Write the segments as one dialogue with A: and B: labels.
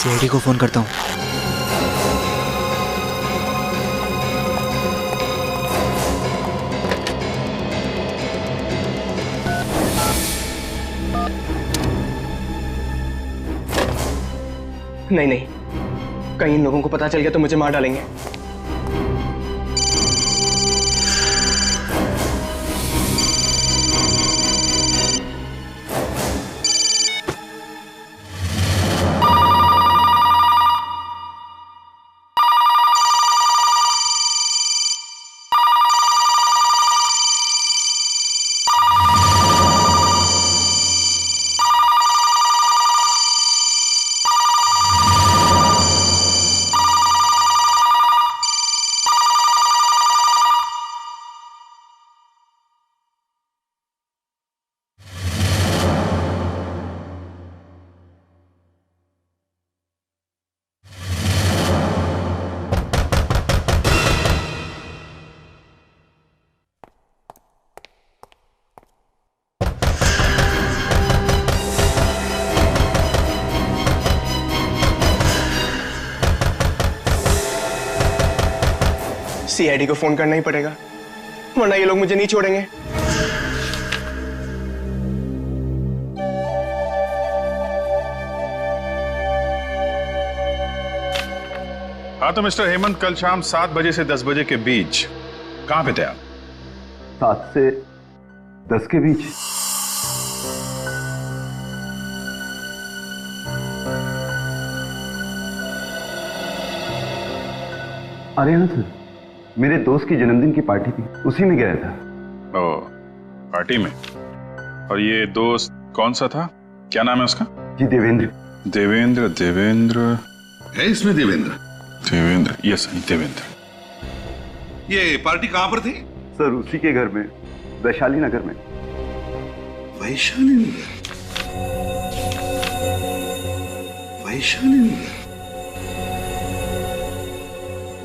A: CID को phone करता हूँ।
B: नहीं नहीं, कहीं इन लोगों को पता चल गया तो मुझे मार डालेंगे। सीआईडी को फोन करना ही पड़ेगा, वरना ये लोग मुझे नहीं छोड़ेंगे।
C: हाँ तो मिस्टर हेमंत, कल शाम 7 बजे से 10 बजे के बीच कहां पे थे आप?
D: 7 से 10 के बीच। अरे हाँ सर, मेरे दोस्त की जन्मदिन की पार्टी थी, उसी में गया था।
C: ओ, पार्टी में? और ये दोस्त कौन सा था? क्या नाम है उसका?
D: जी देवेंद्र।
C: देवेंद्र? देवेंद्र
E: है इसमें देवेंद्र?
C: देवेंद्र, यस देवेंद्र।
E: ये पार्टी कहां पर थी?
D: सर उसी के घर में, वैशाली नगर में।
E: वैशाली नगर? वैशाली नगर?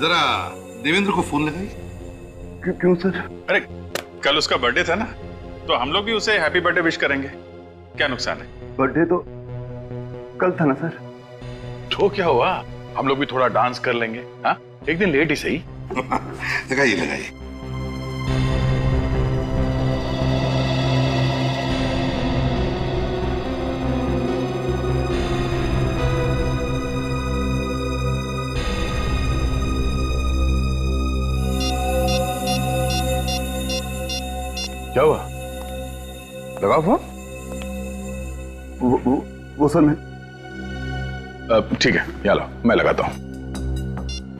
E: जरा देवेंद्र को फोन लगाइए।
D: क्यों सर?
C: अरे कल उसका बर्थडे था ना, तो हम लोग भी उसे हैप्पी बर्थडे विश करेंगे, क्या नुकसान है?
D: बर्थडे तो कल था ना सर।
C: तो क्या हुआ, हम लोग भी थोड़ा डांस कर लेंगे। हाँ, एक दिन लेट ही सही।
E: लगाइए लगाइए।
C: क्या हुआ? लगाओ फोन।
D: वो सर मैं।
C: ठीक है, यहाँ लो, मैं लगाता हूँ।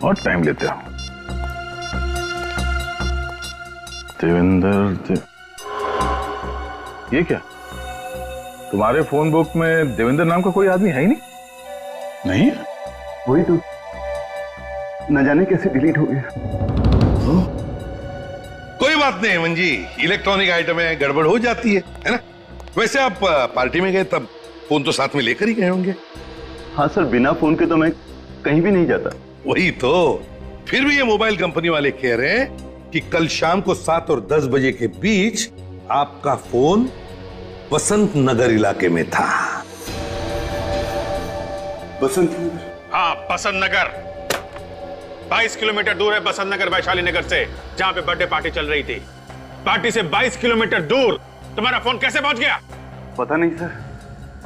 C: और टाइम लेते हो। देवेंद्र ये क्या? तुम्हारे फोन बुक में देवेंद्र नाम का कोई आदमी है ही नहीं? नहीं?
D: वही तो, न जाने कैसे डिलीट हो गया।
E: कोई बात नहीं हेमंत जी, इलेक्ट्रॉनिक आइटम है, गड़बड़ हो जाती है ना? वैसे आप पार्टी में गए तब फोन तो साथ में लेकर ही गए होंगे।
D: हाँ सर, बिना फोन के तो मैं कहीं भी नहीं जाता।
E: वही तो, फिर भी ये मोबाइल कंपनी वाले कह रहे हैं कि कल शाम को 7 और 10 बजे के बीच आपका फोन बसंत नगर इलाके में था।
D: बसंत नगर?
C: हाँ, बसंत नगर। 22 किलोमीटर दूर है बसंत नगर वैशाली नगर से, जहां पे बर्थडे पार्टी चल रही थी। पार्टी से 22 किलोमीटर दूर तुम्हारा फोन कैसे पहुंच गया?
D: पता नहीं सर,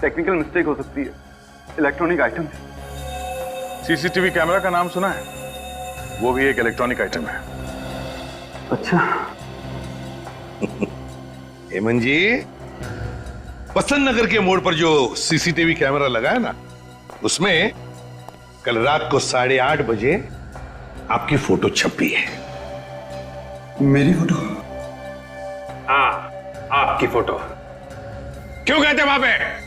D: टेक्निकल मिस्टेक हो सकती है, इलेक्ट्रॉनिक आइटम।
C: सीसीटीवी कैमरा का नाम सुना है? वो भी एक इलेक्ट्रॉनिक आइटम है।
D: अच्छा।
E: हेमंत जी, बसंत नगर के मोड़ पर जो सीसीटीवी कैमरा लगा है ना, उसमें कल रात को 8:30 बजे आपकी फोटो छपी है।
D: मेरी फोटो?
C: हाँ, आपकी फोटो। क्यों गए थे वहां पे?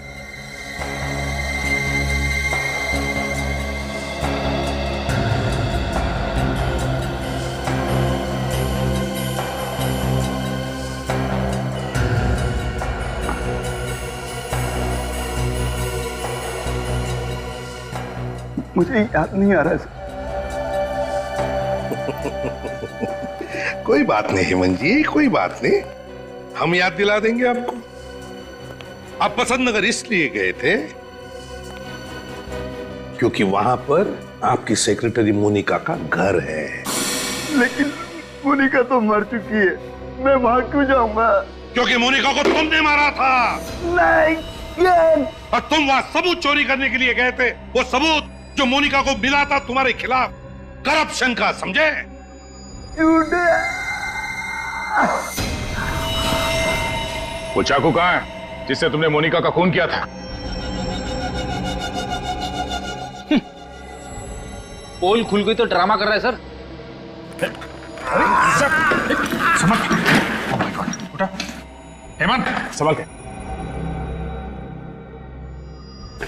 D: मुझे याद नहीं आ रहा है।
E: कोई बात नहीं हेमंत जी, कोई बात नहीं, हम याद दिला देंगे आपको। आप बसंत नगर इसलिए गए थे क्योंकि वहां पर आपकी सेक्रेटरी मोनिका का घर है।
D: लेकिन मोनिका तो मर चुकी है, मैं वहां क्यों जाऊंगा?
E: क्योंकि मोनिका को तुमने मारा था।
D: नहीं,
E: और तुम वहां सबूत चोरी करने के लिए गए थे, वो सबूत जो मोनिका को मिला था तुम्हारे खिलाफ करप्शन का, समझे?
C: वो चाकू कहाँ है जिससे तुमने मोनिका का खून किया था?
A: पोल खुल गई तो ड्रामा कर रहा है सर।
C: हेमंत, संभाल के।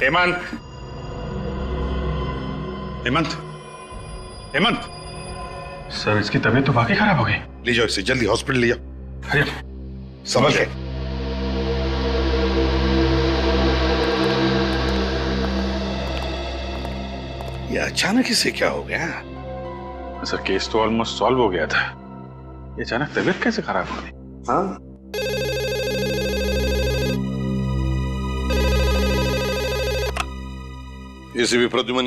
C: हेमंत, हेमंत, हेमंत। सर, इसकी तबीयत तो वाकई खराब हो गई।
E: ले जाओ इसे, जल्दी हॉस्पिटल ले जाओ।
C: अरे
E: समझ गए? ये अचानक इसे क्या हो गया?
C: सर, केस तो ऑलमोस्ट सॉल्व हो गया था, ये अचानक तबीयत कैसे खराब हो गई?
E: हाँ, एसीपी प्रद्युमन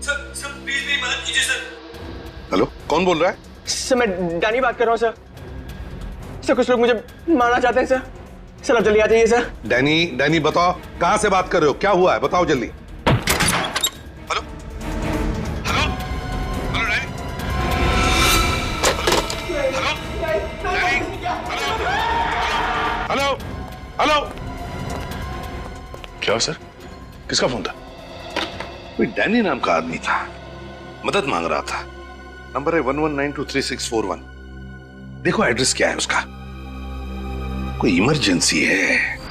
B: सर प्लीज मेरी मदद कीजिए सर।
E: हेलो, कौन बोल रहा है?
B: सर मैं डैनी बात कर रहा हूँ सर। सर कुछ लोग मुझे मारना चाहते हैं सर। सर आप जल्दी आ जाइए सर।
E: डैनी बताओ, कहां से बात कर रहे हो, क्या हुआ है, बताओ जल्दी। Hello hello hello Danny, hello hello.
C: क्या सर, किसका फोन था?
E: कोई डैनी नाम का आदमी था, मदद मांग रहा था। नंबर है 11923641। देखो एड्रेस क्या है उसका, कोई इमरजेंसी है।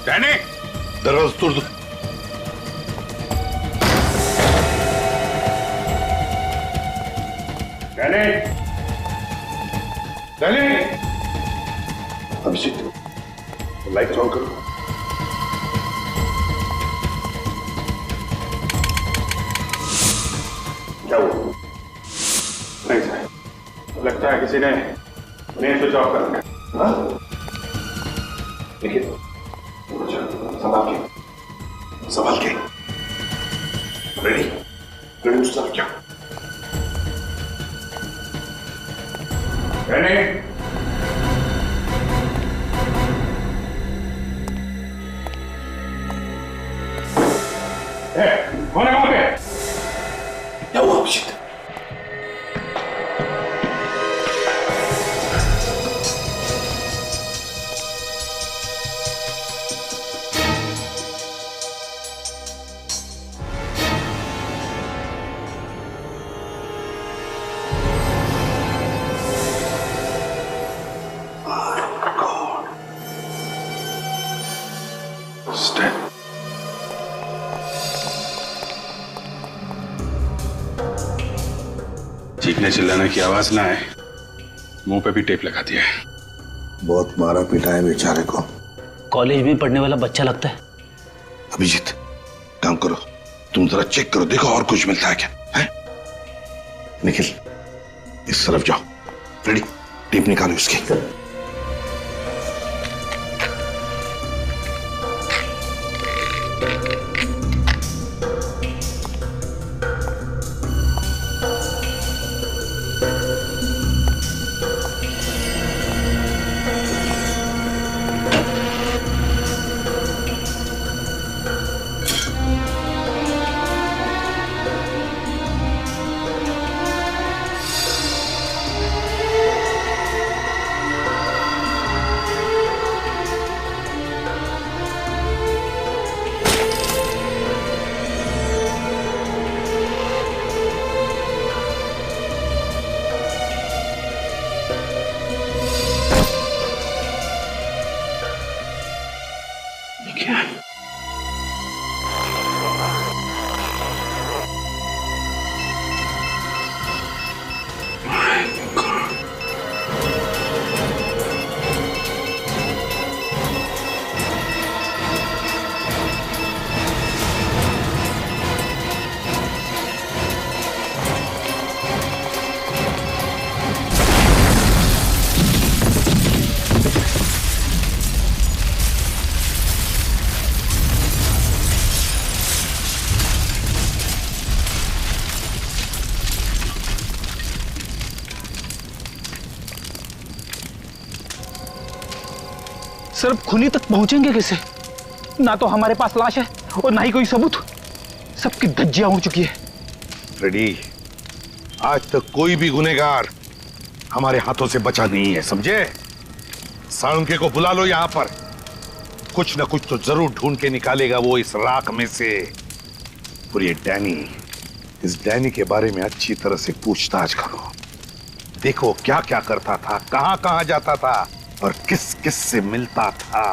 C: डैनी,
E: दरवाजा तोड़ दो।
C: Danny, Danny.
E: Abhishek, light on करो।
C: क्या हुआ? नहीं सर, लगता है किसी ने मेन स्विच ऑफ कर दिया।
E: देखिए, संभाल के। Ready ready to start. क्या
C: डैनी, कौन है वहां पे?
E: क्या हुआ अभिषेक?
C: चीखने चिल्लाने की आवाज ना आए, मुंह पे भी टेप लगा दिया है।
E: बहुत मारा पीटा है बेचारे को।
A: कॉलेज में पढ़ने वाला बच्चा लगता है।
E: अभिजीत, काम करो, तुम जरा चेक करो, देखो और कुछ मिलता है क्या है? निखिल, इस तरफ जाओ। रेडी, टेप निकालो उसकी।
A: सर अब खूनी तक पहुंचेंगे कैसे? ना तो हमारे पास लाश है और ना ही कोई सबूत। सबकी धज्जियां उड़ चुकी है।
E: फ्रेडी, आज तक कोई भी गुनहगार हमारे हाथों से बचा नहीं है, समझे? साळुंके को बुला लो यहां पर। कुछ ना कुछ तो जरूर ढूंढ के निकालेगा वो इस राख में से। और ये डैनी, इस डैनी के बारे में अच्छी तरह से पूछताछ करो। देखो क्या क्या करता था, कहां कहां जाता था और किस किस से मिलता था।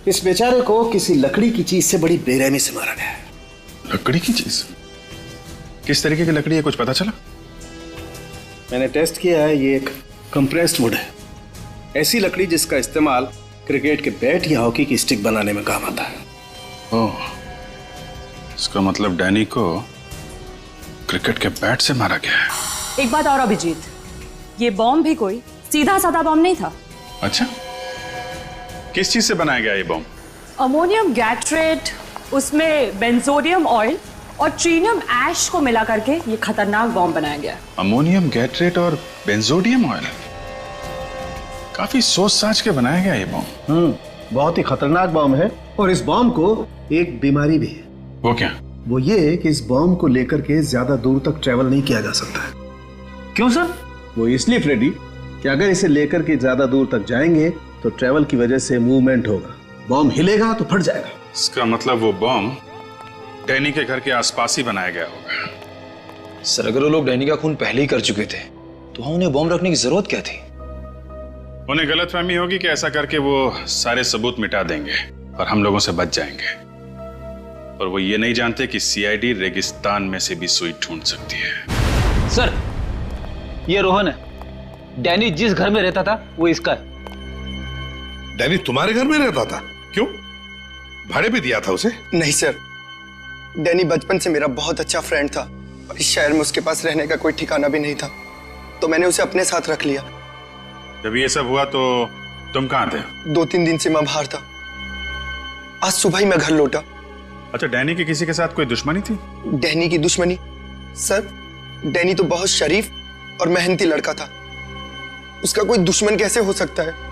F: इस बेचारे को किसी लकड़ी की चीज से बड़ी बेरहमी से मारा गया है।
C: लकड़ी की चीज? किस तरीके की लकड़ी है, कुछ पता चला?
F: मैंने टेस्ट किया है, ये एक कंप्रेस्ड वुड है। ऐसी लकड़ी जिसका इस्तेमाल क्रिकेट के बैट या हॉकी की स्टिक बनाने में काम आता है।
C: ओह, इसका मतलब डैनी को क्रिकेट के बैट से मारा गया है।
G: एक बात और अभिजीत, ये बॉम्ब भी कोई सीधा साधा बॉम्ब नहीं था।
C: अच्छा, किस चीज से बनाया गया ये बॉम्ब?
G: अमोनियम गैट्रेट, उसमें बेंजोडियम ऑयल और ट्रीनियम ऐश को मिला करके ये खतरनाक बॉम्ब बनाया गया।
C: अमोनियम गैट्रेट और बेंजोडियम ऑयल, काफी सोच साच के बनाया गया ये बॉम्ब।
F: बहुत ही खतरनाक बॉम्ब है और इस बॉम्ब को एक बीमारी भी है।
C: वो क्या?
F: वो ये कि इस बॉम्ब को लेकर के ज्यादा दूर तक ट्रेवल नहीं किया जा सकता है।
A: क्यों सर?
F: वो इसलिए फ्रेडी कि अगर इसे लेकर के ज्यादा दूर तक जाएंगे तो ट्रेवल की वजह से मूवमेंट होगा, बॉम्ब हिलेगा तो फट जाएगा।
C: इसका मतलब वो बॉम्ब डैनी के घर के आसपास ही बनाया गया होगा।
H: सर अगर वो लोग डैनी का खून पहले ही कर चुके थे तो वहां उन्हें बॉम्ब रखने की जरूरत क्या थी?
C: उन्हें गलतफहमी होगी कि ऐसा करके वो सारे सबूत मिटा देंगे और हम लोगों से बच जाएंगे। और वो ये नहीं जानते कि सीआईडी रेगिस्तान में से भी सुई ढूंढ सकती है।
A: सर, ये रोहन है। डैनी जिस घर में रहता था वो इसका है।
E: डैनी तुम्हारे घर में रहता था? क्यों, भाड़े पे दिया था उसे?
B: नहीं सर, डैनी बचपन से मेरा बहुत अच्छा फ्रेंड था और इस शहर में उसके पास रहने का कोई ठिकाना भी नहीं था, तो मैंने उसे अपने साथ रख लिया।
C: जब ये सब हुआ तो तुम कहां थे?
B: 2-3 दिन से मैं बाहर था। आज सुबह ही मैं घर लौटा।
C: अच्छा, डैनी की किसी के साथ कोई दुश्मनी थी?
B: डैनी की दुश्मनी? सर, डैनी तो बहुत शरीफ और मेहनती लड़का था, उसका कोई दुश्मन कैसे हो सकता है?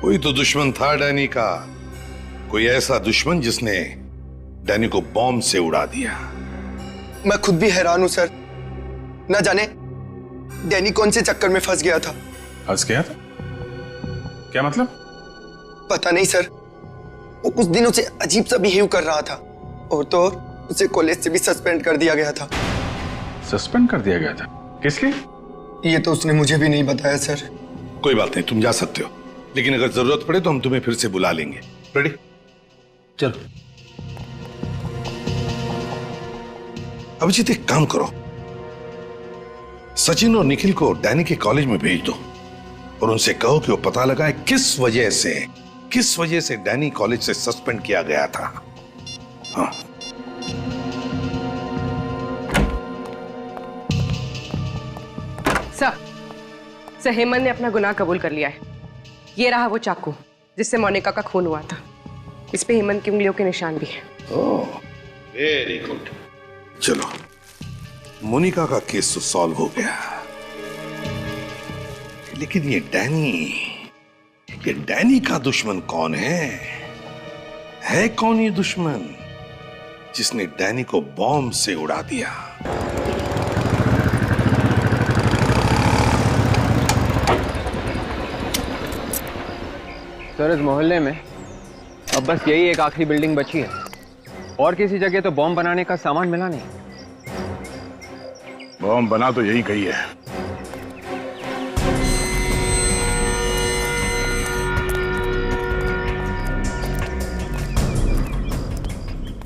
E: कोई तो दुश्मन था डैनी का, कोई ऐसा दुश्मन जिसने डैनी को बॉम्ब से उड़ा दिया।
B: मैं खुद भी हैरान हूं सर, ना जाने डैनी कौन से चक्कर में फंस गया था।
C: फंस गया था? क्या मतलब?
B: पता नहीं सर, वो कुछ दिनों से अजीब सा बिहेव कर रहा था और तो और उसे कॉलेज से भी सस्पेंड कर दिया गया था।
C: सस्पेंड कर दिया गया था? किस लिए?
B: ये तो उसने मुझे भी नहीं बताया सर।
E: कोई बात नहीं, तुम जा सकते हो, लेकिन अगर जरूरत पड़े तो हम तुम्हें फिर से बुला लेंगे। रेडी?
A: चलो।
E: अभिजीत, एक काम करो, सचिन और निखिल को डैनी के कॉलेज में भेज दो और उनसे कहो कि वो पता लगाए किस वजह से डैनी कॉलेज से सस्पेंड किया गया था। हाँ।
I: सर, हेमंत ने अपना गुनाह कबूल कर लिया है। ये रहा वो चाकू जिससे मोनिका का खून हुआ था। इस पे हेमंत की उंगलियों के निशान भी हैं।
E: ओह, वेरी गुड। चलो, मोनिका का केस तो सॉल्व हो गया, लेकिन ये डैनी का दुश्मन कौन है? कौन ये दुश्मन जिसने डैनी को बॉम्ब से उड़ा दिया?
B: सर, इस मोहल्ले में अब बस यही एक आखिरी बिल्डिंग बची है और किसी जगह तो बॉम्ब बनाने का सामान मिला नहीं।
C: बॉम्ब बना तो यही कही है।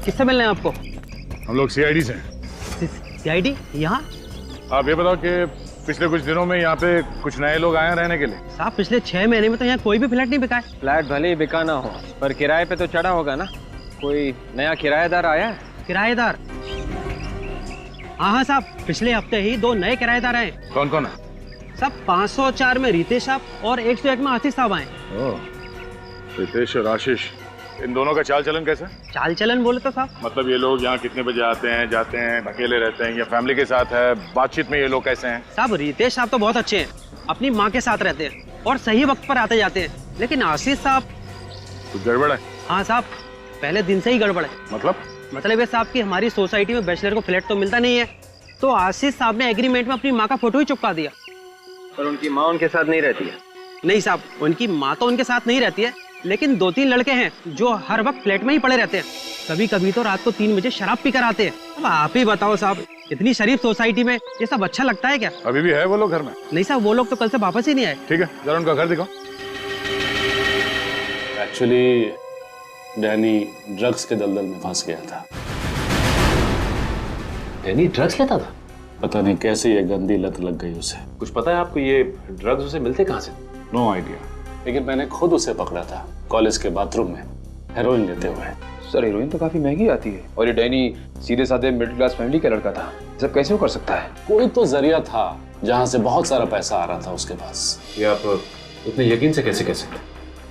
A: किससे मिलना है आपको?
C: हम लोग सीआईडी से।
A: सीआईडी? यहाँ?
C: आप ये बताओ कि
E: पिछले कुछ दिनों में यहाँ पे कुछ नए लोग आए हैं रहने के लिए?
J: साहब पिछले 6 महीने में तो यहाँ कोई भी फ्लैट नहीं बिका है।
K: फ्लैट भले ही बिका ना हो, पर किराए पे तो चढ़ा होगा ना। कोई नया किराएदार आया है?
J: किराएदार? हाँ साहब, पिछले हफ्ते ही 2 नए किराएदार आए।
E: कौन कौन है?
J: सब 504 में रितेश साहब और 101 में आशीष साहब आए।
E: रितेश और आशीष, इन दोनों का चाल चलन कैसा?
J: चाल चलन बोले तो साहब
E: मतलब ये लोग यहाँ कितने बजे आते हैं, जाते हैं, अकेले रहते हैं या फैमिली के साथ है? बातचीत में ये लोग कैसे हैं?
J: साहब रितेश साहब तो बहुत अच्छे हैं, अपनी माँ के साथ रहते हैं और सही वक्त पर आते जाते हैं। लेकिन आशीष साहब
E: कुछ गड़बड़ है?
J: हाँ साहब, पहले दिन से ही गड़बड़ है। मतलब ये साहब की हमारी सोसाइटी में बैचलर को फ्लैट तो मिलता नहीं है, तो आशीष साहब ने एग्रीमेंट में अपनी माँ का फोटो ही चिपका दिया।
K: पर उनकी माँ उनके साथ नहीं रहती है?
J: नहीं साहब, उनकी माँ तो उनके साथ नहीं रहती है, लेकिन 2-3 लड़के हैं जो हर वक्त फ्लैट में ही पड़े रहते हैं। कभी कभी तो रात को 3 बजे शराब पी कर आते हैं। अब आप ही बताओ साहब, इतनी शरीफ सोसाइटी में ये सब अच्छा लगता है क्या?
E: अभी भी है वो लोग घर में?
J: नहीं साहब, वो लोग तो कल से वापस ही नहीं आए।
E: ठीक है, जरा उनका घर दिखाओ।
L: एक्चुअली डैनी ड्रग्स के दलदल में फंस गया था।
H: डैनी ड्रग्स लेता था?
L: पता नहीं कैसे ये गंदी लत लग गई उसे।
H: कुछ पता है आपको ये ड्रग्स उसे मिलते कहाँ से?
L: नो आइडिया, लेकिन मैंने खुद उसे पकड़ा था कॉलेज के बाथरूम में हेरोइन लेते हुए।
H: सर हेरोइन तो काफी महंगी आती है, और ये डैनी सीधे साधे मिडिल क्लास फैमिली का लड़का था। सब कैसे वो कर सकता है?
L: कोई तो जरिया था जहां से बहुत सारा पैसा आ रहा था उसके पास।
H: ये आप इतने यकीन से कैसे कह सकते?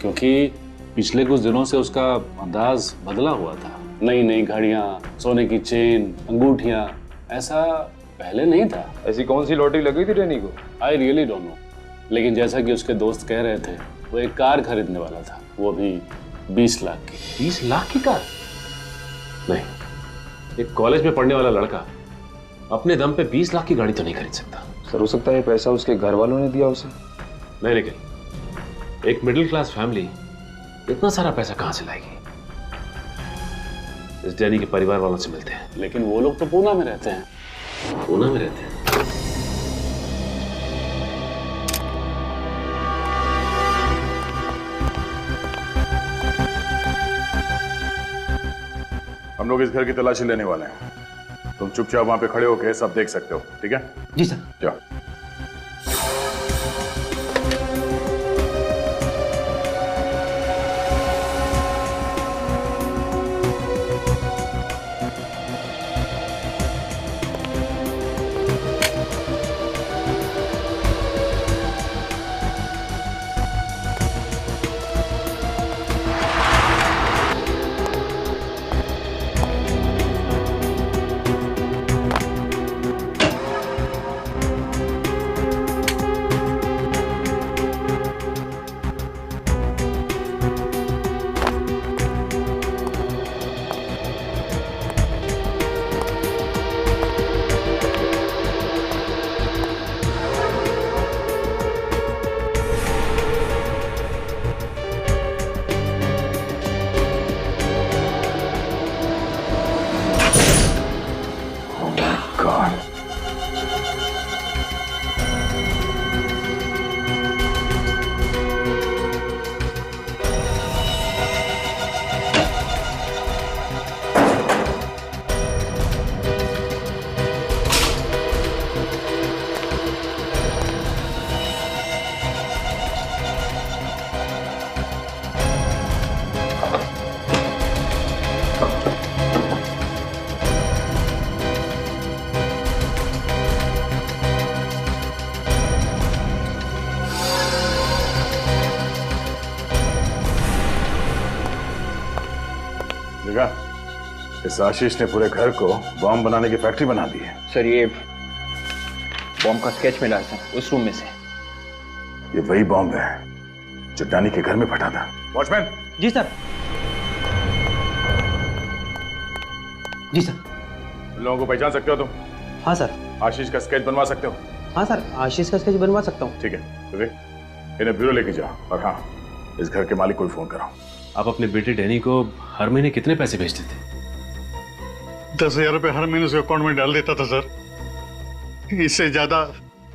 L: क्योंकि पिछले कुछ दिनों से उसका अंदाज बदला हुआ था। नई नई घड़ियां, सोने की चेन, अंगूठियां, ऐसा पहले नहीं था।
H: ऐसी कौन सी लॉटरी लगी थी डैनी को?
L: आई रियली डोंट नो, लेकिन जैसा कि उसके दोस्त कह रहे थे, वो एक कार खरीदने वाला था, वो भी 20 लाख की।
H: 20 लाख की कार? नहीं, एक कॉलेज में पढ़ने वाला लड़का अपने दम पे 20 लाख की गाड़ी तो नहीं खरीद सकता। सर हो सकता है ये पैसा उसके घर वालों ने दिया उसे। नहीं, लेकिन एक मिडिल क्लास फैमिली इतना सारा पैसा कहां से लाएगी? इस डैनी के परिवार वालों से मिलते हैं।
L: लेकिन वो लोग तो पूना में रहते हैं।
H: पूना में रहते हैं?
E: हम लोग इस घर की तलाशी लेने वाले हैं। तुम चुपचाप वहां पे खड़े होकर सब देख सकते हो, ठीक है?
J: जी सर।
E: जाओ। इस आशीष ने पूरे घर को बॉम्ब बनाने की फैक्ट्री बना दी है।
H: सर ये बॉम्ब का स्केच मिला है सर उस रूम में से।
E: ये वही बॉम्ब है जो डैनी के घर में फटा था। वॉचमैन।
J: जी सर। जी सर।
E: इन लोगों को पहचान सकते हो तुम?
J: हाँ सर।
E: आशीष का स्केच बनवा सकते हो?
J: हाँ सर, आशीष का स्केच बनवा सकता हूँ।
E: ठीक है, तो इन्हें ब्यूरो लेके जाओ, और हाँ इस घर के मालिक को भी फोन कराओ।
H: आप अपने बेटे डैनी को हर महीने कितने पैसे भेजते थे?
M: 10,000 रुपए हर महीने उसके अकाउंट में डाल देता था सर। इससे ज्यादा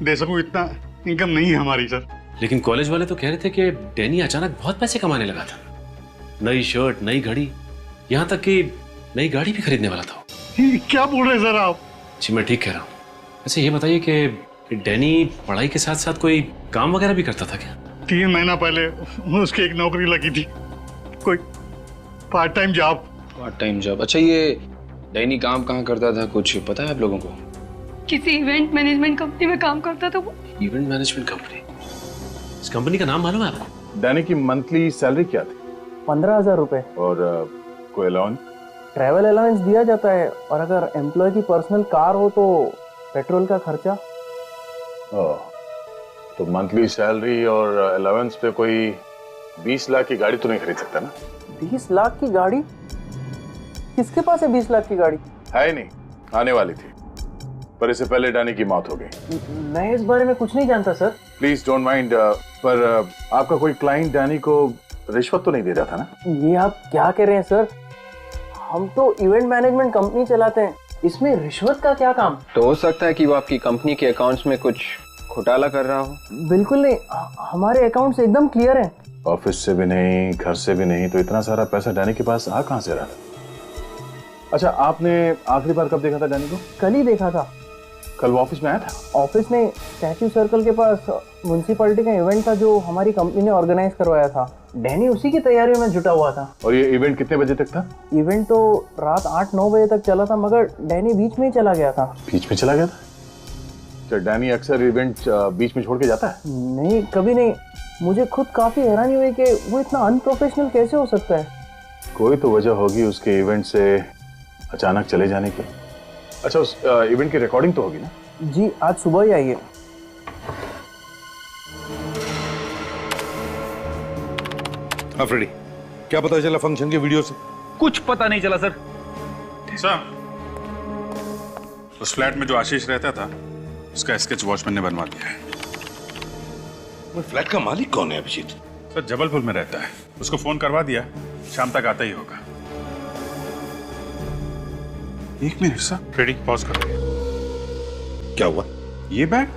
M: दे सकूं इतना इनकम नहीं है हमारी सर।
H: लेकिन कॉलेज वाले तो कह रहे थे कि डैनी अचानक बहुत पैसे कमाने लगा था। नई शर्ट, नई घड़ी, यहाँ तक कि नई गाड़ी भी खरीदने वाला था।
M: क्या बोल रहे सर आप?
H: जी मैं ठीक कह रहा हूँ। अच्छा ये बताइए कि डैनी पढ़ाई के साथ साथ कोई काम वगैरह भी करता था क्या?
M: 3 महीना पहले उसकी एक नौकरी लगी थी, कोई part time job.
K: Part time job? अच्छा, ये डैनी काम कहाँ करता था, कुछ पता है आप लोगों को?
N: किसी इवेंट मैनेजमेंट कंपनी में काम करता था वो।
H: Event management company? इस कंपनी का नाम मालूम है आपको?
O: डैनी की मंथली सैलरी क्या थी?
P: 15,000 रुपए।
O: और कोई अलाउंस?
P: ट्रैवल अलाउंस दिया जाता है, और अगर एम्प्लॉय की पर्सनल कार हो तो पेट्रोल का खर्चा।
O: तो मंथली सैलरी और अलाउंस पे कोई 20 लाख की गाड़ी तो नहीं खरीद सकता ना?
P: 20 लाख की गाड़ी? किसके पास है 20 लाख की गाड़ी?
O: है ही नहीं, आने वाली थी, पर इससे पहले डैनी की मौत हो गई।
P: मैं इस बारे में कुछ नहीं जानता सर।
O: प्लीज डोंट माइंड, पर आपका कोई क्लाइंट डैनी को रिश्वत तो नहीं दे रहा था ना?
P: ये आप क्या कह रहे हैं सर? हम तो इवेंट मैनेजमेंट कंपनी चलाते हैं, इसमें रिश्वत का क्या काम?
K: तो हो सकता है कि वो आपकी कंपनी के अकाउंट्स में कुछ घोटाला कर रहा हो।
P: बिल्कुल नहीं, हमारे अकाउंट्स एकदम क्लियर हैं।
O: ऑफिस से भी नहीं, घर से भी नहीं, तो इतना सारा पैसा डैनी के पास आ कहां से रहा? अच्छा, आपने आखिरी बार कब देखा था डैनी को?
P: कल ही देखा था।
O: कल वो ऑफिस में आया था?
P: ऑफिस में स्टैच्यू सर्कल के पास म्युनिसिपैलिटी का इवेंट था जो हमारी कंपनी ने ऑर्गेनाइज करवाया था। डैनी उसी की तैयारियों में जुटा हुआ था।
O: और ये इवेंट कितने बजे तक था?
P: इवेंट तो रात 8-9 बजे तक चला था, मगर डैनी बीच में ही चला गया था।
O: बीच में चला गया था? क्या डैनी अक्सर इवेंट बीच में छोड़ के जाता है?
P: नहीं, कभी नहीं। मुझे खुद काफी हैरानी हुई कि वो इतना अनप्रोफेशनल कैसे हो सकता है।
O: कोई तो वजह होगी उसके इवेंट से अचानक चले जाने की। अच्छा, उस इवेंट की रिकॉर्डिंग तो होगी ना?
P: जी, आज सुबह ही आई है।
E: हाँ फ्रेडी, क्या पता चला फंक्शन के वीडियो से?
A: कुछ पता नहीं चला सर।
C: सर, उस फ्लैट में जो आशीष रहता था उसका स्केच वॉचमैन ने बनवा दिया है।
E: वो फ्लैट का मालिक कौन है अभिजीत?
C: सर, जबलपुर में रहता है, उसको फोन करवा दिया, शाम तक आता ही होगा। 1 मिनट सर, फ्रेडी पॉज करो।
E: क्या हुआ?
C: ये बैग?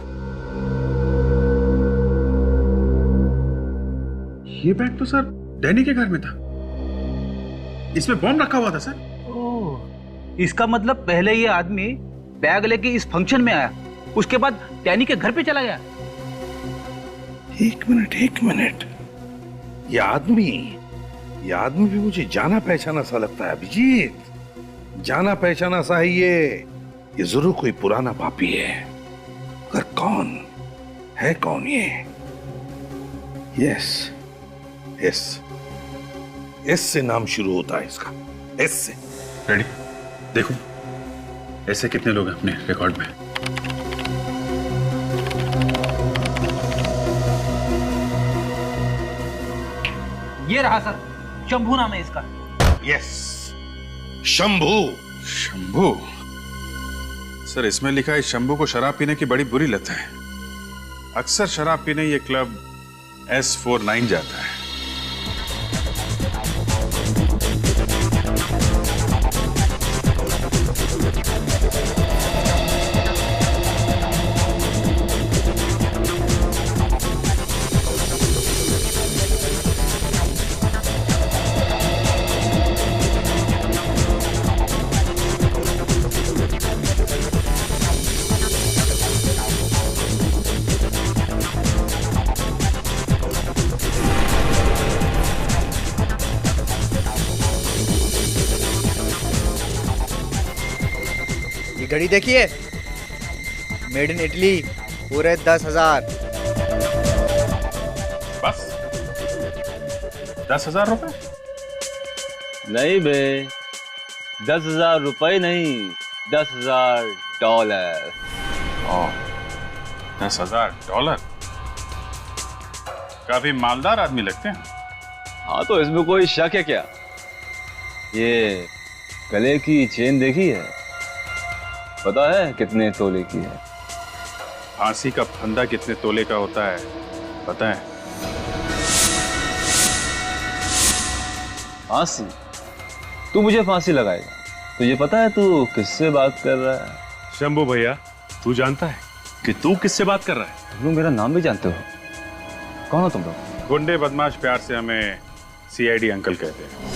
C: ये बैग तो सर डैनी के घर में था, इसमें बॉम्ब रखा हुआ था सर।
A: ओह, इसका मतलब पहले ये आदमी बैग लेके इस फंक्शन में आया, उसके बाद डैनी के घर पे चला गया।
E: एक मिनट, ये आदमी भी मुझे जाना पहचाना सा लगता है अभिजीत। जाना पहचाना सा है ये जरूर कोई पुराना पापी है। पर कौन है? कौन ये? यस, एस से नाम शुरू होता है इसका, एस से।
C: रेडी? देखो ऐसे कितने लोग हैं अपने रिकॉर्ड में।
A: ये रहा सर, शंभू नाम है इसका।
E: यस, शंभू।
C: सर, इसमें लिखा है शंभू को शराब पीने की बड़ी बुरी लत है। अक्सर शराब पीने ये क्लब S49 जाता है।
Q: घड़ी देखिए, मेड इन इटली, पूरे 10,000।
C: बस 10,000 रुपए?
K: नहीं बे, 10,000 रुपए नहीं, $10,000।
C: 10,000? काफी मालदार आदमी लगते हैं।
K: हाँ, तो इसमें कोई शक है क्या? ये गले की चेन देखी है? पता है कितने तोले की है?
C: फांसी का फंदा कितने तोले का होता है पता है?
K: फांसी? तू मुझे फांसी लगाएगा? तुझे पता है तू किससे बात कर रहा है?
H: शंभू भैया, तू जानता है कि तू किससे बात कर रहा है?
K: तुम मेरा नाम भी जानते हो? कौन हो तुम लोग?
C: गुंडे बदमाश प्यार से हमें CID अंकल कहते हैं।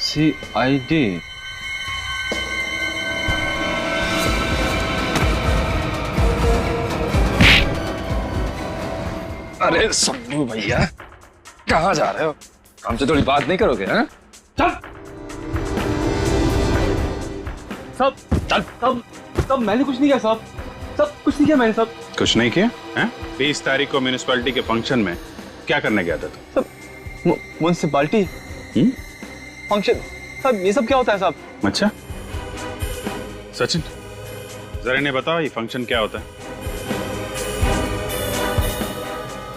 K: CID? अरे सब्बू भैया, कहाँ जा रहे हो? हमसे थोड़ी बात नहीं करोगे? हैं? चल।
H: सब मैंने कुछ नहीं किया साहब, सब कुछ नहीं किया मैंने साहब।
C: कुछ नहीं किया? हैं? 20 तारीख को म्यूनिसिपैलिटी के फंक्शन में क्या करने गया था तू?
K: म्युनिसिपैलिटी फंक्शन साहब, ये सब क्या होता है साहब?
C: अच्छा सचिन, जरा इन्हें बताओ ये फंक्शन क्या होता है?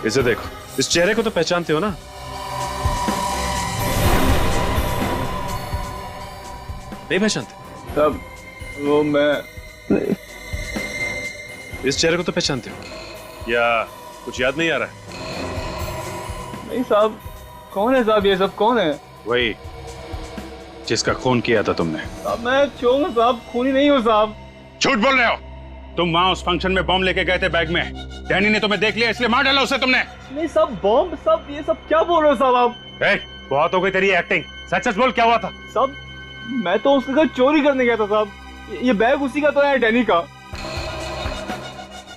H: इसे देखो, इस चेहरे को तो पहचानते हो ना? नहीं पहचानते
K: साहब? वो मैं
H: इस चेहरे को तो पहचानते हो या कुछ याद नहीं आ रहा है?
K: नहीं साहब, कौन है साहब? ये सब कौन है?
C: वही जिसका खून किया था तुमने।
K: साहब मैं चोर हूं साहब, खूनी नहीं हूं साहब।
C: झूठ बोल रहे हो तुम। वहां उस फंक्शन में बॉम्ब लेके गए थे बैग में, डैनी ने तुम्हें देख लिया इसलिए मार डाला उसे तुमने।
K: नहीं साहब, बॉम्ब साहब, ये सब क्या बोल रहे हो साहब आप?
C: बहुत हो गई तेरी एक्टिंग, सच सच बोल क्या हुआ था?
K: साहब मैं तो उसके घर चोरी करने गया था साहब। ये बैग उसी का तो है, डैनी का।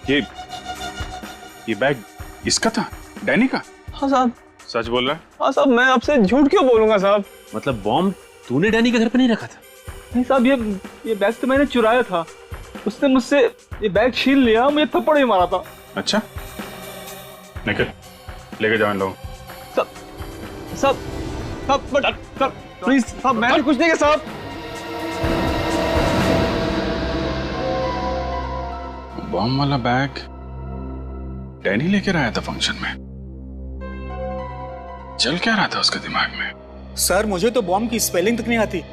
C: ये बैग इसका था, डैनी का?
K: हाँ साहब।
C: सच बोल रहा है?
K: हाँ साहब, मैं आपसे झूठ क्यों बोलूंगा साहब?
H: मतलब बॉम्ब तूने डैनी के घर पे नहीं रखा था?
K: नहीं साहब, ये बैग तो मैंने चुराया था। उसने मुझसे ये बैग छीन लिया, मुझे थप्पड़ ही मारा था।
C: अच्छा निकल, लेके जाओ इन लोगों।
K: सब प्लीज साहब, मैंने कुछ नहीं किया साहब।
C: बॉम्ब वाला बैग डैनी लेकर आया था फंक्शन में। चल क्या रहा था उसके दिमाग में?
F: सर मुझे तो बॉम्ब की स्पेलिंग तक नहीं आती।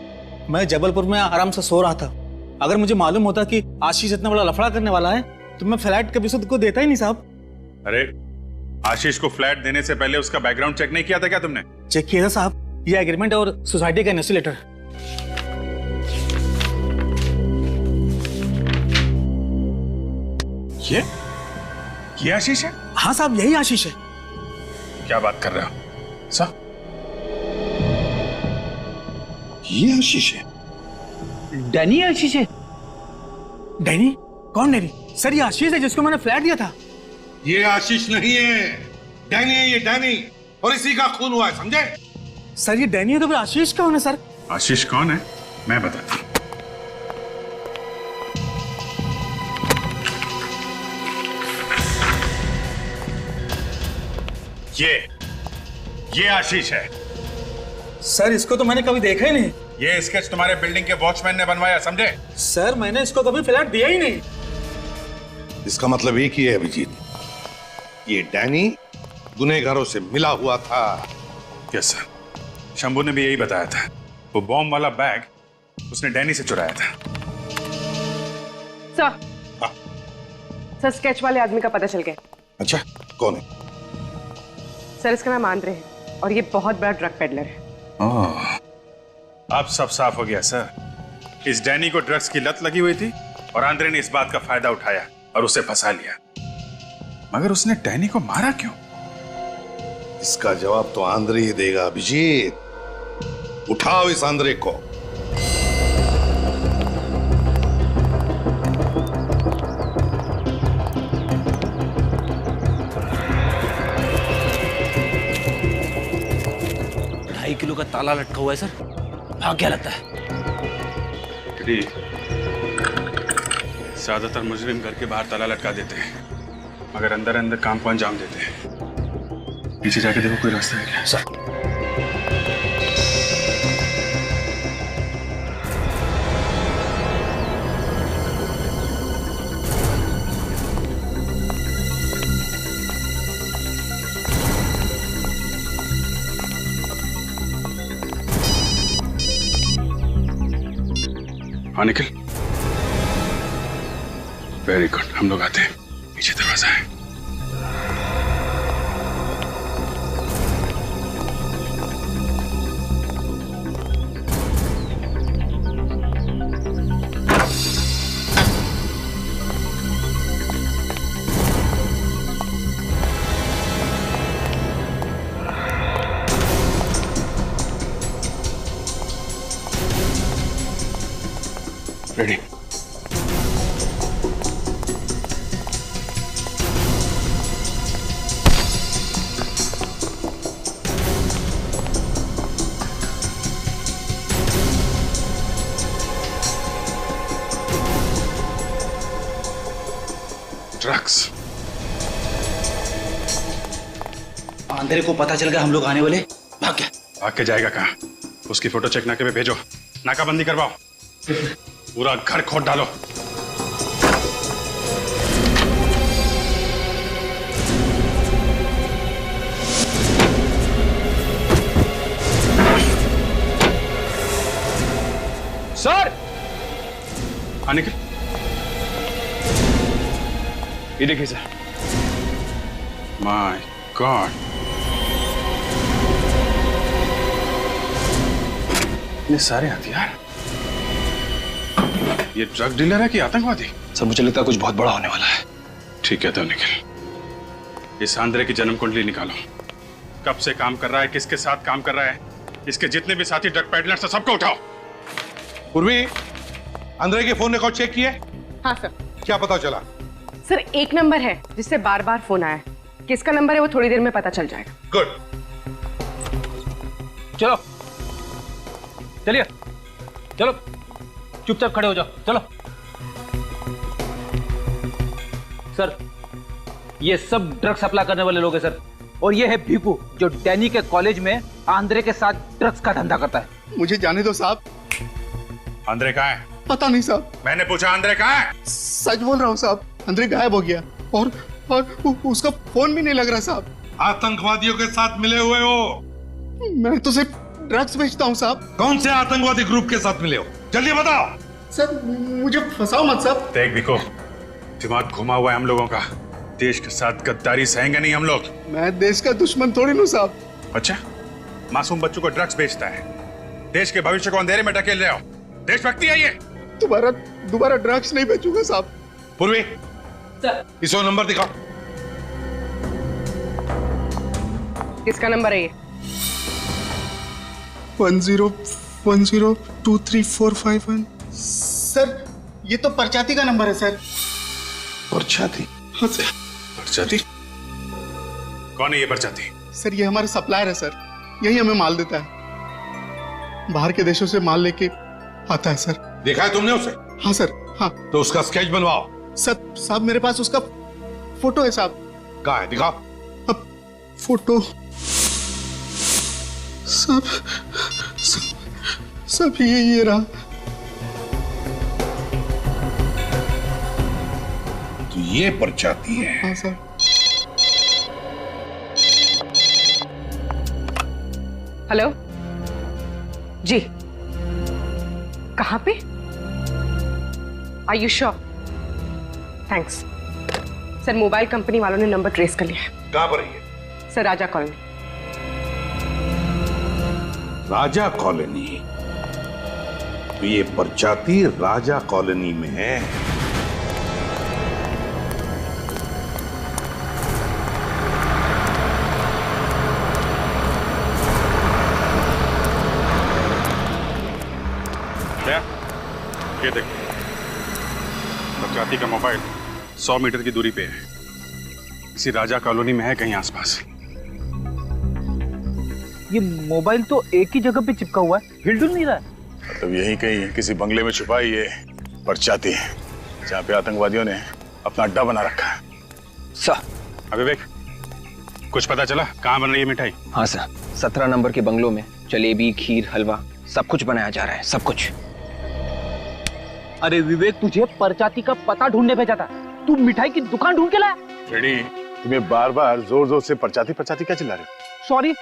F: मैं जबलपुर में आराम से सो रहा था। अगर मुझे मालूम होता कि आशीष इतना बड़ा लफड़ा करने वाला है तो मैं फ्लैट कभी खुद को देता ही नहीं साहब।
C: अरे आशीष को फ्लैट देने से पहले उसका बैकग्राउंड चेक नहीं किया था क्या तुमने?
F: चेक किया था साहब, ये एग्रीमेंट और सोसाइटी का एनओसी लेटर।
C: ये आशीष है?
F: हाँ साहब, यही आशीष है।
C: क्या बात कर रहे हो साहब? ये आशीष है?
F: डैनी आशीष है? डैनी? कौन डैनी? सर ये आशीष है जिसको मैंने फ्लैट दिया था।
E: ये आशीष नहीं है, डैनी है ये, डैनी। और इसी का खून हुआ है, समझे?
F: सर ये डैनी है तो फिर आशीष कौन है सर? आशीष
C: कौन है मैं बताता हूं। ये आशीष है।
F: सर इसको तो मैंने कभी देखा ही नहीं।
C: ये स्केच तुम्हारे बिल्डिंग के वॉचमैन ने बनवाया, समझे?
F: सर मैंने इसको कभी फ्लैट दिया ही नहीं।
E: इसका मतलब एक ही है अभिजीत, ये डैनी गुनहगारों से मिला हुआ था।
C: यस सर, शंभू ने भी यही बताया था। वो बॉम्ब वाला बैग उसने डैनी से चुराया था।
I: सर स्केच वाले आदमी का पता चल गया।
E: अच्छा कौन है?
I: सर इसका नाम आंद्रे है और ये बहुत बड़ा ड्रग पेडलर है।
C: अब सब साफ हो गया सर। इस डैनी को ड्रग्स की लत लगी हुई थी और आंद्रे ने इस बात का फायदा उठाया और उसे फंसा लिया। मगर उसने डैनी को मारा क्यों?
E: इसका जवाब तो आंद्रे ही देगा अभिजीत। उठाओ इस आंद्रे को।
J: किलो का ताला लटका हुआ है सर, भाग क्या लगता है?
C: ज्यादातर मुजरिम घर के बाहर ताला लटका देते हैं, मगर अंदर अंदर काम को अंजाम देते हैं। पीछे जाके देखो कोई रास्ता है क्या? सर हाँ निकल। वेरी गुड, हम लोग आते हैं। पीछे दरवाजा है। रेडी?
A: आंधरे को पता चल गया हम लोग आने वाले, भाग गया।
C: भाग के जाएगा कहाँ? उसकी फोटो चेक नाके पे भेजो, नाकाबंदी करवाओ, पूरा घर खोद डालो।
A: सर
C: आने के
A: ये देखिए सर।
C: माय गॉड, ये सारे हथियार, ये ड्रग डीलर है कि आतंकवादी?
A: सर मुझे लगता है कुछ बहुत बड़ा होने वाला है।
C: ठीक है तो निखिल, इस आंद्रे की जन्म कुंडली निकालो। कब से काम कर रहा है, किसके साथ काम कर रहा है, इसके जितने भी साथी ड्रग पेडलर्स हैं सबको उठाओ।
E: पूर्वी, आंद्रे के फोन रिकॉर्ड चेक किए?
I: हाँ सर।
E: क्या पता चला?
I: सर एक नंबर है जिससे बार बार फोन आया, किसका नंबर है वो थोड़ी देर में पता चल जाएगा।
E: गुड।
A: चलो चलिए, चलो चुपचाप खड़े हो जाओ, चलो। सर ये सब ड्रग सप्लाई करने वाले लोग हैं सर, और ये है भीकू जो डैनी के कॉलेज में आंद्रे के साथ ड्रग्स का धंधा करता है।
M: मुझे जाने दो साहब।
C: आंद्रे कहाँ है?
M: पता नहीं साहब।
C: मैंने पूछा आंद्रे कहाँ है?
M: सच बोल रहा हूँ साहब, आंद्रे गायब हो गया और उसका फोन भी नहीं लग रहा साहब।
E: आतंकवादियों के साथ मिले हुए हो?
M: मैं तो सिर्फ ड्रग्स बेचता हूँ साहब।
E: कौन से आतंकवादी ग्रुप के साथ मिले हो? जल्दी बताओ।
M: सर मुझे फंसाओ मत साहब।
C: देख बिको, दिमाग घुमा हुआ है हम लोगों का, देश के साथ गद्दारी सहेंगे नहीं हम लोग।
M: मैं देश का दुश्मन थोड़ी हूँ साहब।
C: अच्छा, मासूम बच्चों को ड्रग्स बेचता है, देश के भविष्य को अंधेरे में ढकेल रहे हो, देशभक्ति है ये?
M: दोबारा ड्रग्स नहीं बेचूंगा साहब।
E: पूर्वी, इसो नंबर दिखाओ।
I: किसका नंबर है ये?
M: 10102345 सर ये तो परचाती का नंबर है सर।
E: परचाती?
M: हाँ सर।
C: परचाती? कौन है ये परचाती?
M: सर ये हमारा सप्लायर है सर, यही हमें माल देता है, बाहर के देशों से माल लेके आता है सर।
E: देखा है तुमने उसे?
M: हाँ सर। हाँ
E: तो उसका स्केच बनवाओ।
M: सर साहब मेरे पास उसका फोटो है साहब।
E: कहाँ है? दिखाओ।
M: अब फोटो सब ये रहा।
E: तो ये परचाती है?
M: हाँ सर।
I: हेलो जी, कहाँ पे? Are you sure? Thanks sir. Mobile company वालों ने नंबर ट्रेस कर लिया है।
E: कहाँ पर है?
I: सर राजा कॉलोनी।
E: राजा कॉलोनी? तो ये परचाती राजा कॉलोनी में है।
C: ये देख, परचाती का मोबाइल 100 मीटर की दूरी पे है, इसी राजा कॉलोनी में है कहीं आसपास।
A: ये मोबाइल तो एक ही जगह पे चिपका हुआ है, हिल डुल नहीं रहा है।
O: मतलब यही कहीं किसी बंगले में छुपा ही ये परचाती है, जहाँ पे आतंकवादियों ने अपना अड्डा बना रखा है।
R: सर
C: विवेक, कुछ पता चला कहाँ बन रही है मिठाई?
R: हाँ सर, 17 नंबर के बंगलों में जलेबी, खीर, हलवा सब कुछ बनाया जा रहा है, सब कुछ।
A: अरे विवेक, तुझे परचाती का पता ढूंढने भेजा था, तू मिठाई की दुकान ढूंढ के लाया।
O: रेडी, तुम्हें बार बार जोर जोर से परचाती परचाती क्या चिल्ला रहे हो?
A: सॉरी।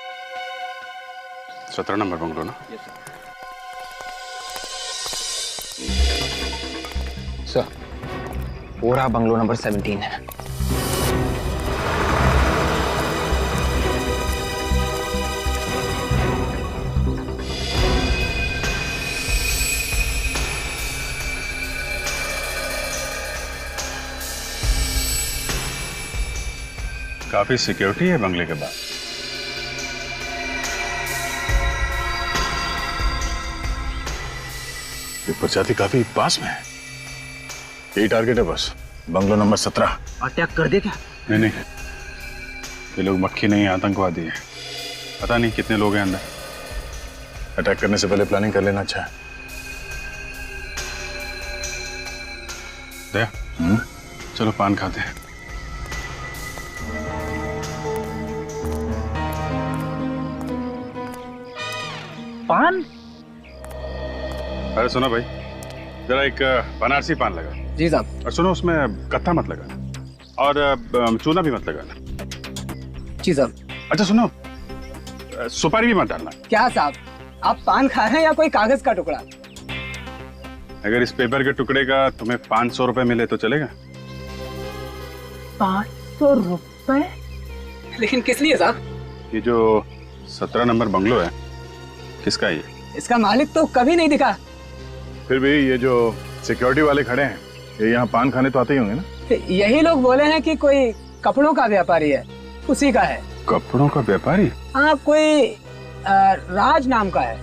C: 17 नंबर बंगलो ना?
R: सर पूरा बंगलो नंबर 17 है।
C: काफी सिक्योरिटी है बंगले के बाद।
O: ये परचाती काफी पास में है। यही टारगेट है बस, बंगलो नंबर 17।
A: अटैक कर दे क्या?
C: नहीं, ये लोग मक्खी नहीं, आतंकवादी है। पता नहीं कितने लोग हैं अंदर।
O: अटैक करने से पहले प्लानिंग कर लेना अच्छा है।
C: दया, चलो पान खाते हैं।
A: पान?
C: अरे सुनो भाई, जरा एक बनारसी पान लगा।
P: जी साहब।
C: और सुनो, उसमें कत्था मत लगाना और चूना भी मत लगाना।
P: जी साहब।
C: अच्छा सुनो, सुपारी भी मत डालना।
P: क्या साहब, आप पान खा रहे हैं या कोई कागज का टुकड़ा?
C: अगर इस पेपर के टुकड़े का तुम्हें 500 रुपए मिले तो चलेगा?
P: 500 रुपए? लेकिन किस लिए साहब?
C: ये जो 17 नंबर बंगलो है, किसका है ये?
P: इसका मालिक तो कभी नहीं दिखा।
O: फिर भी ये जो सिक्योरिटी वाले खड़े हैं, ये यहाँ पान खाने तो आते ही होंगे ना?
P: यही लोग बोले हैं कि कोई कपड़ों का व्यापारी है, उसी का है।
C: कपड़ों का व्यापारी?
P: हाँ, कोई राज नाम का है।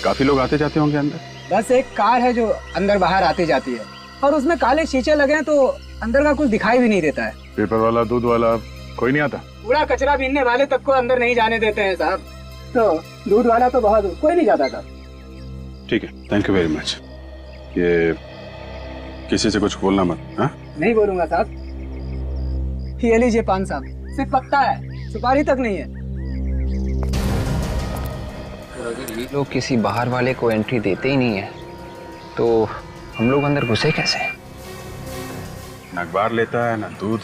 C: काफी लोग आते जाते होंगे अंदर?
P: बस एक कार है जो अंदर बाहर आती जाती है, और उसमें काले शीशे लगे हैं तो अंदर का कुछ दिखाई भी नहीं देता है।
O: पेपर वाला, दूध वाला कोई नहीं आता?
P: पूरा कचरा बीनने वाले तक को अंदर नहीं जाने देते हैं साहब। तो दूध वाला तो बहुत, कोई नहीं जाता था।
C: ठीक है, थैंक यू वेरी मच। ये किसी से कुछ बोलना मत। हाँ,
P: नहीं बोलूंगा साहब। ये लीजिए पान साहब, सिर्फ पत्ता है, सुपारी तक नहीं है।
R: अगर ये लोग किसी बाहर वाले को एंट्री देते ही नहीं है तो हम लोग अंदर घुसे कैसे?
C: ना अखबार लेता है ना दूध,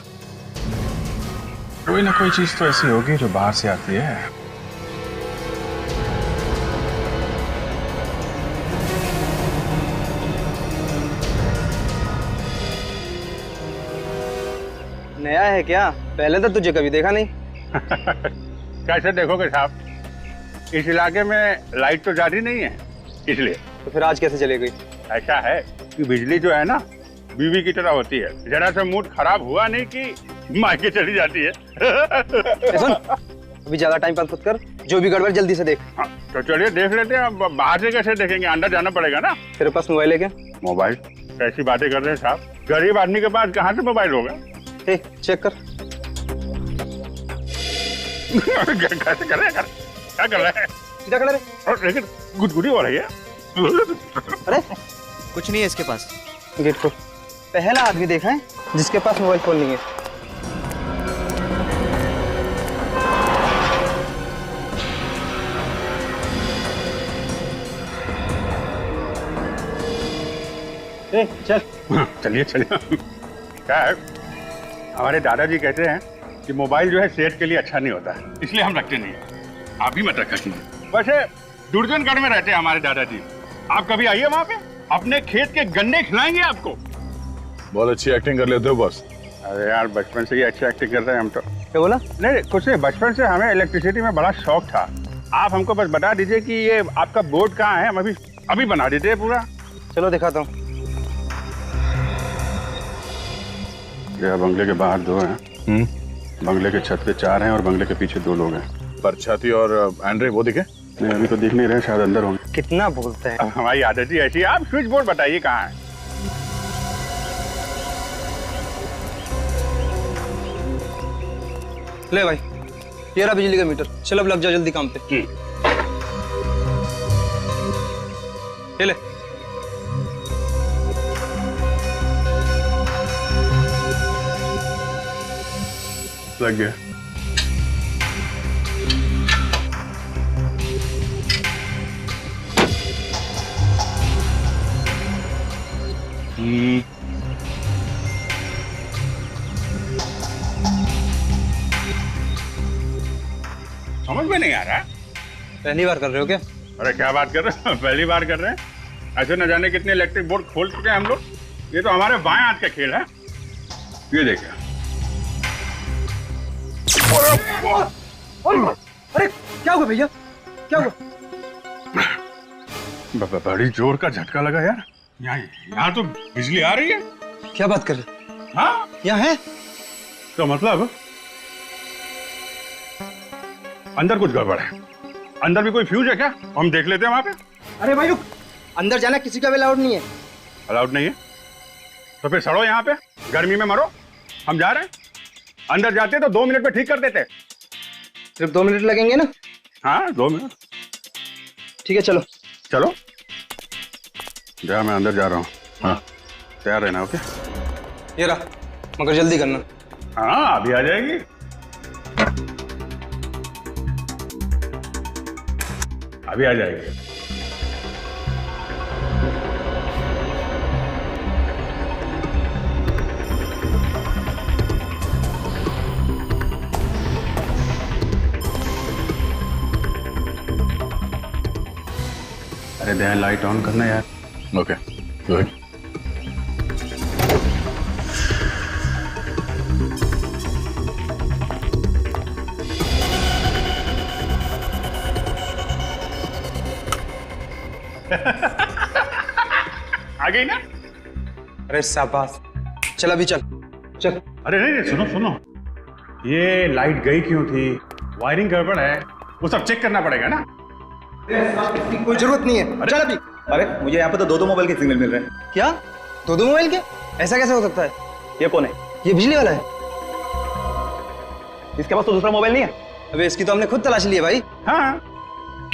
C: कोई ना कोई चीज तो ऐसी होगी जो बाहर से आती है।
P: नया है क्या? पहले तो तुझे कभी देखा नहीं।
M: कैसे देखोगे साहब, इस इलाके में लाइट तो ज्यादा नहीं है, इसलिए।
P: तो फिर आज कैसे चली गई?
M: ऐसा है कि बिजली जो है ना, बीवी की तरह होती है, जरा सा मूड खराब हुआ नहीं कि मायके चली जाती है।
P: सुन, अभी ज्यादा टाइम पास मत कर, जो भी गड़बड़ जल्दी से देख।
M: हाँ, तो चलिए देख लेते हैं। अब बाहर से कैसे देखेंगे, अंदर जाना पड़ेगा ना।
P: तेरे पास मोबाइल है क्या?
M: मोबाइल? कैसी बातें कर रहे हैं साहब, गरीब आदमी के पास कहाँ से मोबाइल होगा?
P: चेक कर।
M: कैसे कर रहे हैं? क्या कर रहे हैं?
P: सीधा खड़ा रहे।
M: लेकिन गुदगुदी हो रही है।
Q: अरे कुछ नहीं है इसके पास।
P: गेट खोल। पहला आदमी देखा है जिसके पास मोबाइल फोन नहीं है। चल।
M: चलिए चलिए। क्या है, हमारे दादाजी कहते हैं कि मोबाइल जो है सेहत के लिए अच्छा नहीं होता है, इसलिए हम रखते नहीं है। आप भी मत रखा कीजिए। वैसे दुर्जनगढ़ में रहते हैं हमारे दादाजी, आप कभी आइए वहाँ पे, अपने खेत के गन्ने खिलाएंगे आपको।
O: बहुत अच्छी एक्टिंग कर लेते हो बॉस।
M: अरे यार, बचपन से ही अच्छी एक्टिंग कर रहे हैं हम तो।
P: क्या बोला?
M: नहीं कुछ नहीं, बचपन से हमें इलेक्ट्रिसिटी में बड़ा शौक था। आप हमको बस बता दीजिए कि ये आपका बोर्ड कहाँ है, हम अभी बना देते हैं पूरा।
P: चलो दिखाता हूँ।
C: बंगले के बाहर 2 हैं, बंगले के छत पे 4 हैं और बंगले के पीछे 2 लोग हैं।
O: परछाती और एंड्रे वो दिखे?
C: नहीं, अभी तो दिख नहीं रहे, शायद अंदर होंगे।
P: कितना बोलते हैं।
M: हमारी आदत ही ऐसी है। आप स्विच बोर्ड बताइए कहाँ है।
P: ले भाई, ये रहा बिजली का मीटर। चल अब लग जा जल्दी काम पे। ये ले।
C: लग गया।
M: समझ में नहीं आ रहा।
P: पहली बार कर रहे हो क्या?
M: अरे क्या बात कर रहे हो, पहली बार कर रहे हैं। ऐसे न जाने कितने इलेक्ट्रिक बोर्ड खोल चुके हैं हम लोग। ये तो हमारे बाएं हाथ का खेल है। ये देखिए।
P: अरे क्या हुआ भैया, क्या हुआ?
M: बड़ी जोर का झटका लगा यार। यहाँ तो बिजली आ रही है।
P: क्या बात कर रहे?
M: हाँ
P: यहाँ है
M: तो मतलब अंदर कुछ गड़बड़ है। अंदर भी कोई फ्यूज है क्या? हम देख लेते हैं वहां पे।
P: अरे भाई रुक, अंदर जाना किसी का भी अलाउड नहीं है।
M: अलाउड नहीं है तो फिर सड़ो यहाँ पे, गर्मी में मरो। हम जा रहे हैं, अंदर जाते तो 2 मिनट में ठीक कर देते।
P: सिर्फ 2 मिनट लगेंगे ना?
M: हाँ 2 मिनट।
P: ठीक है चलो।
M: चलो
C: जा, मैं अंदर जा रहा हूँ। हाँ तैयार रहना। ओके
P: ये रहा, मगर जल्दी करना।
M: हाँ अभी आ जाएगी। अभी आ जाएगी। अरे दया लाइट ऑन करना यार।
O: Okay good.
M: आ गई ना?
B: अरे शाबाश, चल अभी चल चल।
M: अरे नहीं नहीं, सुनो सुनो, ये लाइट गई क्यों थी? वायरिंग गड़बड़ है, वो सब चेक करना पड़ेगा ना।
B: कोई जरूरत नहीं है, चल अभी।
D: अरे मुझे यहाँ पे तो दो मोबाइल के सिग्नल मिल रहे हैं।
B: क्या दो मोबाइल के? ऐसा कैसे हो सकता है?
D: ये कौन है?
B: ये बिजली वाला है।
D: इसके पास तो दूसरा मोबाइल नहीं है।
B: अबे इसकी तो हमने खुद तलाश ली है भाई।
M: हाँ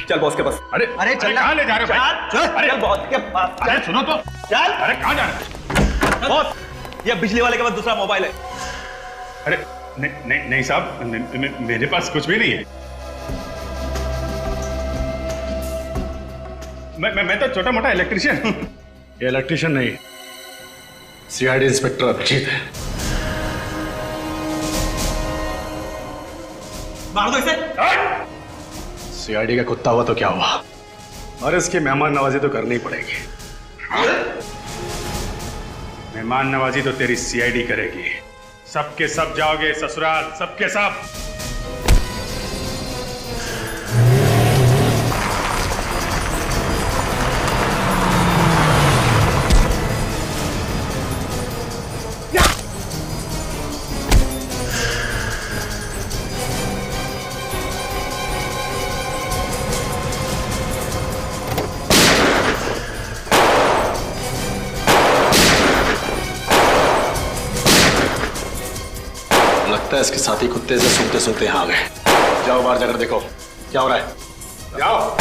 D: चल बॉस के पास।
M: अरे
B: अरे चल,
M: कहाँ ले जा रहे हो भाई?
D: चल
M: अरे
D: चल बॉस के पास।
M: अरे सुनो तो,
D: चल।
M: अरे कहाँ जा रहे हो?
D: बॉस ये बिजली वाले के पास दूसरा मोबाइल है।
M: अरे नहीं साहब, मेरे पास कुछ भी नहीं है। मैं तो छोटा मोटा इलेक्ट्रिशियन हूँ।
F: ये इलेक्ट्रिशियन नहीं, सीआईडी इंस्पेक्टर अभिजीत है।
D: मार दो इसे।
F: सीआईडी का कुत्ता हुआ तो क्या हुआ, और इसकी मेहमान नवाजी तो करनी पड़ेगी।
M: मेहमान नवाजी तो तेरी सीआईडी करेगी। सबके सब जाओगे ससुराल, सबके सब।
F: लगता है इसके साथी कुत्ते से सूंघते सूंघते यहाँ आ गए। जाओ बाहर जाकर देखो क्या हो रहा है।
M: जाओ।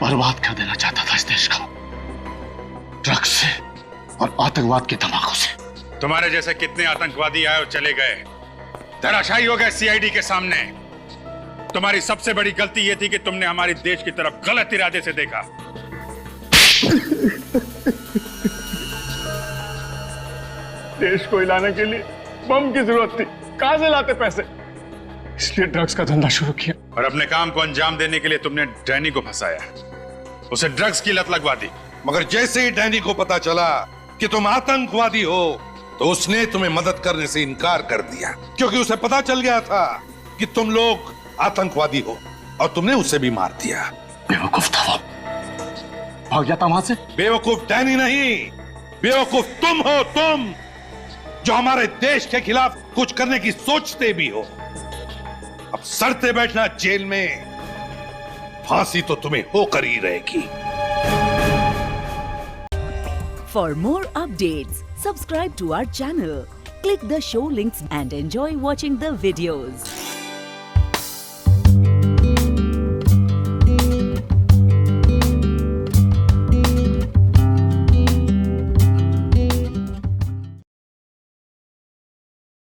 F: बर्बाद कर देना चाहता था इस देश को, ड्रग्स से और आतंकवाद के धमाकों से।
M: तुम्हारे जैसे कितने आतंकवादी आए और चले गए, धराशायी हो गए सीआईडी के सामने। तुम्हारी सबसे बड़ी गलती यह थी कि तुमने हमारे देश की तरफ गलत इरादे से देखा।
O: देश को हिलाने के लिए बम की जरूरत थी, कहां से लाते पैसे? इसलिए ड्रग्स का धंधा शुरू किया।
M: और अपने काम को अंजाम देने के लिए तुमने डैनी को फंसाया, उसे ड्रग्स की लत लगवा दी।
E: मगर जैसे ही डैनी को पता चला कि तुम आतंकवादी हो तो उसने तुम्हें मदद करने से इनकार कर दिया, क्योंकि उसे पता चल गया था कि तुम लोग आतंकवादी हो, और तुमने उसे भी मार दिया।
F: बेवकूफ था वो, भाग जाता वहां से।
E: बेवकूफ डैनी नहीं, बेवकूफ तुम हो। तुम जो हमारे देश के खिलाफ कुछ करने की सोचते भी हो, अब सड़ते बैठना जेल में, फांसी तो तुम्हें होकर ही रहेगी।
S: For more updates, subscribe to our channel, click the show links and enjoy watching the videos.